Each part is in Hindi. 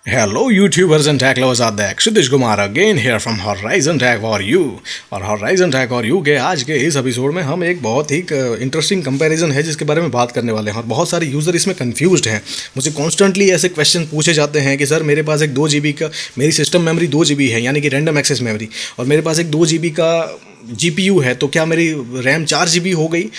Hello YouTubers and tech lovers out there, Kshitij Kumar again here from Horizon Tech for you। और Horizon Tech for you के आज के इस एपिसोड में हम एक बहुत ही इंटरेस्टिंग कंपैरिजन है जिसके बारे में बात करने वाले हैं। और बहुत सारे यूज़र इसमें कंफ्यूज्ड हैं। मुझे कॉन्स्टेंटली ऐसे क्वेश्चन पूछे जाते हैं कि सर मेरे पास एक 2 GB का मेरी सिस्टम मेमोरी 2 GB है, यानी कि रैंडम एक्सेस मेमोरी, और मेरे पास एक 2 GB का GPU है, तो क्या मेरी रैम 4 GB हो गई?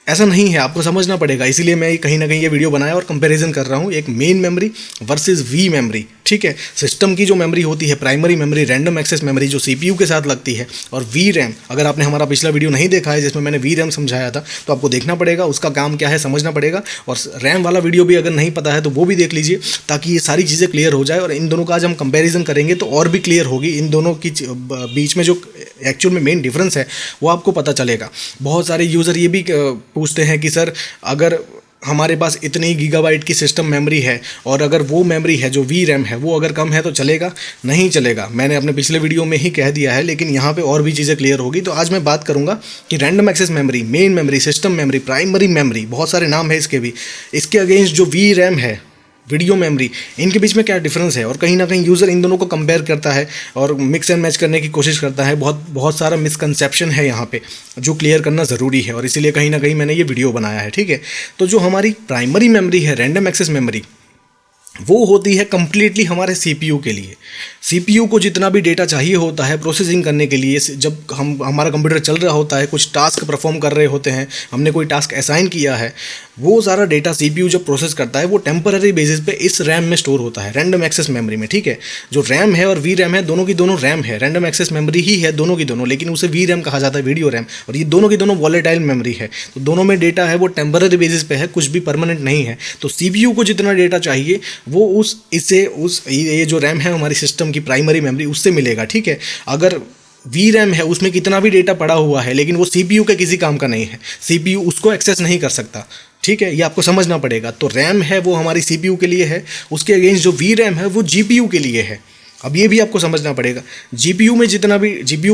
ऐसा नहीं है, आपको समझना पड़ेगा। इसीलिए मैं कहीं ना कहीं ये वीडियो बनाया और कंपैरिजन कर रहा हूँ एक main memory versus V memory. ठीक है, सिस्टम की जो मेमोरी होती है, primary memory, random access memory जो सीपीयू के साथ लगती है, और वी रैम। अगर आपने हमारा पिछला वीडियो नहीं देखा है जिसमें मैंने वी रैम समझाया था, तो आपको देखना पड़ेगा, उसका काम क्या है समझना पड़ेगा। और रैम वाला वीडियो भी अगर नहीं पता है तो वो भी देख लीजिए, ताकि ये सारी चीज़ें क्लियर हो जाए। और इन दोनों का आज हम कंपेरिजन करेंगे तो और भी क्लियर होगी। इन दोनों की बीच में जो एक्चुअल में मेन डिफरेंस है वो आपको पता चलेगा। बहुत सारे यूज़र ये भी पूछते हैं कि सर अगर हमारे पास इतनी गीगाबाइट की सिस्टम मेमोरी है और अगर वो मेमोरी है जो वी रैम है वो अगर कम है तो चलेगा? नहीं चलेगा। मैंने अपने पिछले वीडियो में ही कह दिया है, लेकिन यहाँ पे और भी चीज़ें क्लियर होगी। तो आज मैं बात करूँगा कि random access memory, main memory, system memory, primary memory, बहुत सारे नाम है इसके भी, इसके अगेंस्ट जो वी रैम है, वीडियो मेमोरी, इनके बीच में क्या डिफरेंस है। और कहीं ना कहीं यूज़र इन दोनों को कंपेयर करता है और मिक्स एंड मैच करने की कोशिश करता है। बहुत सारा मिसकंसेप्शन है यहाँ पे जो क्लियर करना ज़रूरी है, और इसीलिए कहीं ना कहीं मैंने ये वीडियो बनाया है। ठीक है, तो जो हमारी प्राइमरी मेमोरी है, रैंडम एक्सेस मेमोरी, वो होती है कम्प्लीटली हमारे सीपीयू के लिए। सीपीयू को जितना भी डेटा चाहिए होता है प्रोसेसिंग करने के लिए, जब हमारा कंप्यूटर चल रहा होता है, कुछ टास्क परफॉर्म कर रहे होते हैं, हमने कोई टास्क असाइन किया है, वो सारा डेटा सीपीयू जब प्रोसेस करता है वो टेम्पररी बेसिस पे इस रैम में स्टोर होता है, रैंडम एक्सेस मेमोरी में। ठीक है, जो रैम है और वी रैम है, दोनों की दोनों रैम है, रैंडम एक्सेस मेमोरी ही है दोनों की दोनों, लेकिन उसे वी रैम कहा जाता है, वीडियो रैम। और ये दोनों की दोनों वॉलेटाइल मेमोरी है, तो दोनों में डेटा है वो टेम्पररी बेसिस पे है, कुछ भी परमानेंट नहीं है। तो सीपीयू को जितना डेटा चाहिए वो ये जो रैम है हमारी सिस्टम की प्राइमरी मेमोरी, उससे मिलेगा। ठीक है, अगर वी रैम है उसमें कितना भी डेटा पड़ा हुआ है लेकिन वो सीपीयू के किसी काम का नहीं है, सीपीयू उसको एक्सेस नहीं कर सकता। ठीक है, ये आपको समझना पड़ेगा। तो रैम है वो हमारी सीपीयू के लिए है, उसके अगेंस्ट जो वी रैम है वो जीपीयू के लिए है। अब ये भी आपको समझना पड़ेगा, जीपीयू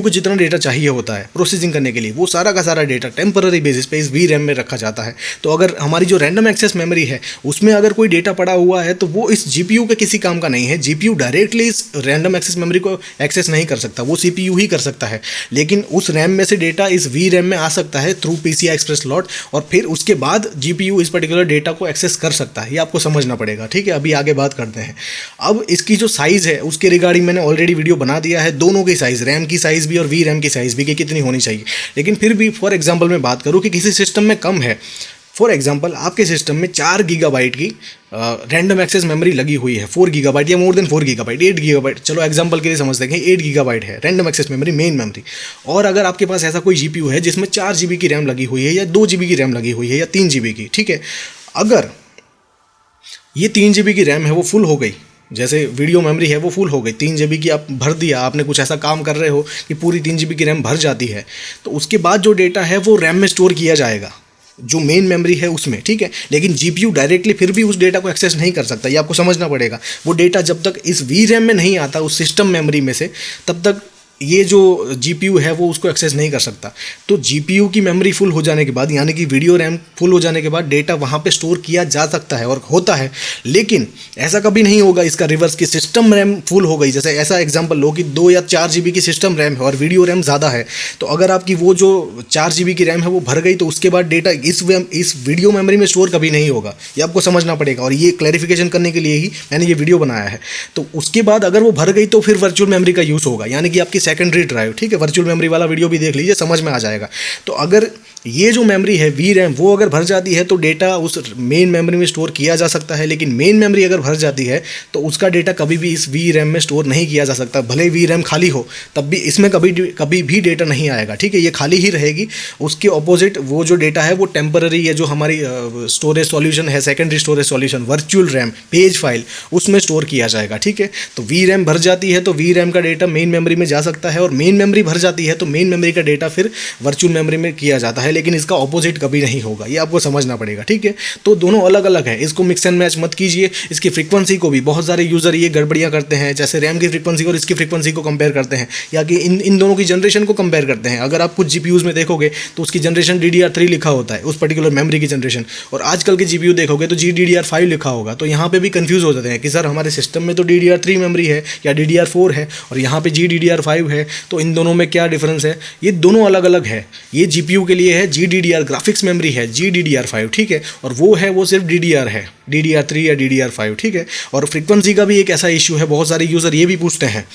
को जितना डेटा चाहिए होता है प्रोसेसिंग करने के लिए, वो सारा का सारा डेटा टेम्पररी बेसिस पे इस वी रैम में रखा जाता है। तो अगर हमारी जो रैंडम एक्सेस मेमोरी है उसमें अगर कोई डेटा पड़ा हुआ है तो वो इस जीपीयू के किसी काम का नहीं है। जीपीयू डायरेक्टली इस रैंडम एक्सेस मेमोरी को एक्सेस नहीं कर सकता, वो सीपीयू ही कर सकता है। लेकिन उस रैम में से डेटा इस वी रैम में आ सकता है थ्रू पीसीआई एक्सप्रेस स्लॉट, और फिर उसके बाद जीपीयू इस पर्टिकुलर डेटा को एक्सेस कर सकता है। ये आपको समझना पड़ेगा। ठीक है, अभी आगे बात करते हैं। अब इसकी जो साइज़ है उसके रिगार्डिंग मैंने ऑलरेडी वीडियो बना दिया है, दोनों की साइज़, रैम की साइज़ भी और वी रैम की साइज़ भी, कि कितनी होनी चाहिए। लेकिन फिर भी फॉर एग्जांपल मैं बात करूं कि किसी सिस्टम में कम है, फॉर एग्जांपल आपके सिस्टम में 4 गीगाबाइट की रैंडम एक्सेस मेमोरी लगी हुई है, 4 गीगाबाइट या मोर देन 4 गीगाबाइट, 8 गीगाबाइट, चलो एग्जांपल के लिए समझते हैं 8 गीगाबाइट है random access memory, main memory. और अगर आपके पास ऐसा कोई जीपीयू है जिसमें 4 GB की रैम लगी हुई है, या 2 GB की रैम लगी हुई है, या 3 GB की, ठीक है, अगर ये 3 GB की रैम है वो फुल हो गई, जैसे वीडियो मेमोरी है वो फुल हो गई, 3 GB की आप भर दिया, आपने कुछ ऐसा काम कर रहे हो कि पूरी 3 GB की रैम भर जाती है, तो उसके बाद जो डेटा है वो रैम में स्टोर किया जाएगा जो मेन मेमोरी है उसमें। ठीक है, लेकिन जीपीयू डायरेक्टली फिर भी उस डेटा को एक्सेस नहीं कर सकता, ये आपको समझना पड़ेगा। वो डेटा जब तक इस वी रैम में नहीं आता, उस सिस्टम मेमोरी में से, तब तक ये जो जीपीयू है वो उसको एक्सेस नहीं कर सकता। तो जीपीयू की मेमोरी फुल हो जाने के बाद, यानी कि वीडियो रैम फुल हो जाने के बाद, डेटा वहाँ पे स्टोर किया जा सकता है और होता है। लेकिन ऐसा कभी नहीं होगा इसका रिवर्स की सिस्टम रैम फुल हो गई। जैसे ऐसा एग्जांपल लो कि 2 या 4 GB की सिस्टम रैम है और वीडियो रैम ज़्यादा है, तो अगर आपकी वो जो 4 GB की रैम है वो भर गई, तो उसके बाद डेटा इस वीडियो मेमोरी में स्टोर कभी नहीं होगा। ये आपको समझना पड़ेगा, और ये क्लैरिफिकेशन करने के लिए ही मैंने ये वीडियो बनाया है। तो उसके बाद अगर वो भर गई तो फिर वर्चुअल मेमोरी का यूज़ होगा, यानी कि आपकी सेकेंडरी ड्राइव। ठीक है, वर्चुअल मेमोरी वाला वीडियो भी देख लीजिए, समझ में आ जाएगा। तो अगर ये जो मेमोरी है वी रैम वो अगर भर जाती है तो डेटा उस मेन मेमोरी में स्टोर किया जा सकता है, लेकिन मेन मेमोरी अगर भर जाती है तो उसका डेटा कभी भी इस वी रैम में स्टोर नहीं किया जा सकता। भले वी रैम खाली हो तब भी इसमें कभी भी डेटा नहीं आएगा। ठीक है, ये खाली ही रहेगी। उसके ऑपोजिट वो जो डेटा है वो टेम्पररी या जो हमारी स्टोरेज सॉल्यूशन है, secondary storage solution, virtual RAM, page file, उसमें स्टोर किया जाएगा। ठीक है, तो वी रैम भर जाती है तो वी रैम का डेटा मेन मेमोरी में जा सकता है, और मेन मेमोरी भर जाती है तो मेन मेमोरी का डेटा फिर वर्चुअल मेमोरी में किया जाता है। है, लेकिन इसका ऑपोजिट कभी नहीं होगा, ये आपको समझना पड़ेगा, ठीक है। तो दोनों अलग अलग है, इसको मिक्स एंड मैच मत कीजिए। इसकी फ्रीक्वेंसी को भी बहुत सारे यूज़र ये गड़बड़ियाँ करते हैं, जैसे रैम की फ्रीक्वेंसी और इसकी फ्रीक्वेंसी को कंपेयर करते हैं, या कि इन दोनों की जनरेशन को कंपेयर करते हैं। अगर आप कुछ जीपीयूज़ में देखोगे तो उसकी जनरेशन DDR3 लिखा होता है, उस पर्टिकुलर मेमोरी की जनरेशन, और आजकल के जीपीयू देखोगे तो GDDR5 लिखा होगा। तो यहाँ पे भी कंफ्यूज हो जाते हैं कि सर हमारे सिस्टम में तो DDR3 मेमोरी है या DDR4 है और यहाँ पे GDDR5 है, तो इन दोनों में क्या डिफरेंस है? ये दोनों अलग अलग है। ये जीपीयू के लिए है GDDR ग्राफिक्स मेमोरी है GDDR5, ठीक है, और वो सिर्फ DDR है, DDR3 या DDR5, ठीक है। और फ्रीक्वेंसी का भी एक ऐसा इशू है, बहुत सारे यूज़र ये भी पूछते हैं,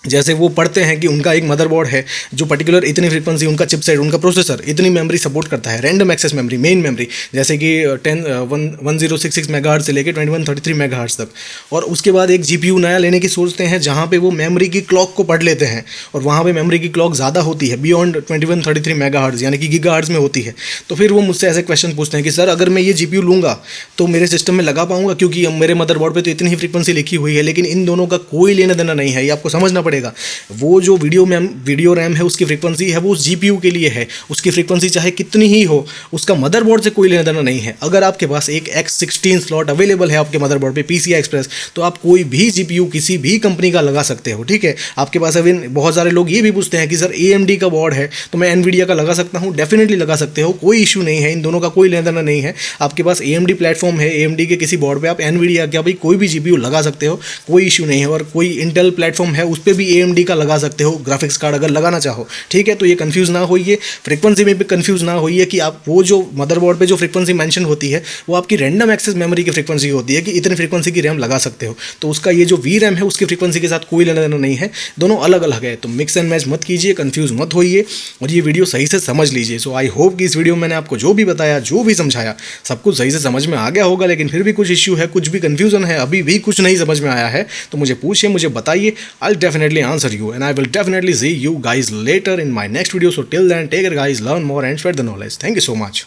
जैसे वो पढ़ते हैं कि उनका एक मदरबोर्ड है जो पर्टिकुलर इतनी फ्रीक्वेंसी, उनका चिपसेट, उनका प्रोसेसर इतनी मेमोरी सपोर्ट करता है, random access memory, main memory, जैसे कि 1066 मेगाहर्ट्ज़ से लेकर 2133 मेगाहर्ट्ज़ तक। और उसके बाद एक जीपीयू नया लेने की सोचते हैं जहाँ पे वो मेमोरी की क्लॉक को पढ़ लेते हैं, और वहाँ पे मेमोरी की क्लॉक ज़्यादा होती है, बियॉन्ड 2133 मेगाहर्ट्ज़ यानी कि गीगाहर्ट्ज़ में होती है। तो फिर वो मुझसे ऐसे क्वेश्चन पूछते हैं कि सर अगर मैं ये जीपीयू लूँगा तो मेरे सिस्टम में लगा पाऊँगा, क्योंकि मेरे मदरबोर्ड पर तो इतनी ही फ्रीक्वेंसी लिखी हुई है, लेकिन इन दोनों का कोई लेना देना नहीं है, ये आपको समझना पड़ेगा। वो जो वीडियो रैम है उसकी फ्रीक्वेंसी है वो जीपीयू के लिए है, उसकी फ्रीक्वेंसी चाहे कितनी ही हो, उसका मदरबोर्ड से कोई लेना देना नहीं है। अगर आपके पास एक X16 स्लॉट अवेलेबल है आपके मदरबोर्ड पे PCI Express, तो आप कोई भी जीपीयू किसी भी कंपनी का लगा सकते हो, ठीक है। आपके पास अभी बहुत सारे लोग ये भी पूछते हैं कि सर AMD का बोर्ड है तो मैं NVIDIA का लगा सकता हूँ? डेफिनेटली लगा सकते हो, कोई इशू नहीं है, इन दोनों का कोई लेना देना नहीं है। आपके पास AMD प्लेटफॉर्म है, AMD के किसी बोर्ड पर आप NVIDIA का भी कोई भी जीपीयू लगा सकते हो, कोई इशू नहीं है। और कोई इंटेल प्लेटफॉर्म है उस पर भी AMD का लगा सकते हो, ग्राफिक्स कार्ड अगर लगाना चाहो, ठीक है। तो ये कंफ्यूज ना होइए, फ्रीक्वेंसी में भी कंफ्यूज ना होइए कि आप वो जो मदरबोर्ड पे जो फ्रीक्वेंसी मेंशन होती है वो आपकी रैंडम एक्सेस मेमोरी की फ्रीक्वेंसी होती है कि इतनी फ्रीक्वेंसी की रैम लगा सकते हो, तो उसका ये जो VRAM है उसकी फ्रीक्वेंसी के साथ कोई लेना देना नहीं है, दोनों अलग अलग है। तो मिक्स एंड मैच मत कीजिए, कंफ्यूज मत होइए, और ये वीडियो सही से समझ लीजिए। सो आई होप कि इस वीडियो में मैंने आपको जो भी बताया, जो भी समझाया, सब कुछ सही से समझ में आ गया होगा। लेकिन फिर भी कुछ इश्यू है, कुछ भी कंफ्यूजन है, अभी भी कुछ नहीं समझ में आया है, तो मुझे पूछिए, मुझे बताइए, I will definitely answer you and I will definitely see you guys later in my next video. So till then, take care guys, learn more and spread the knowledge. Thank you so much.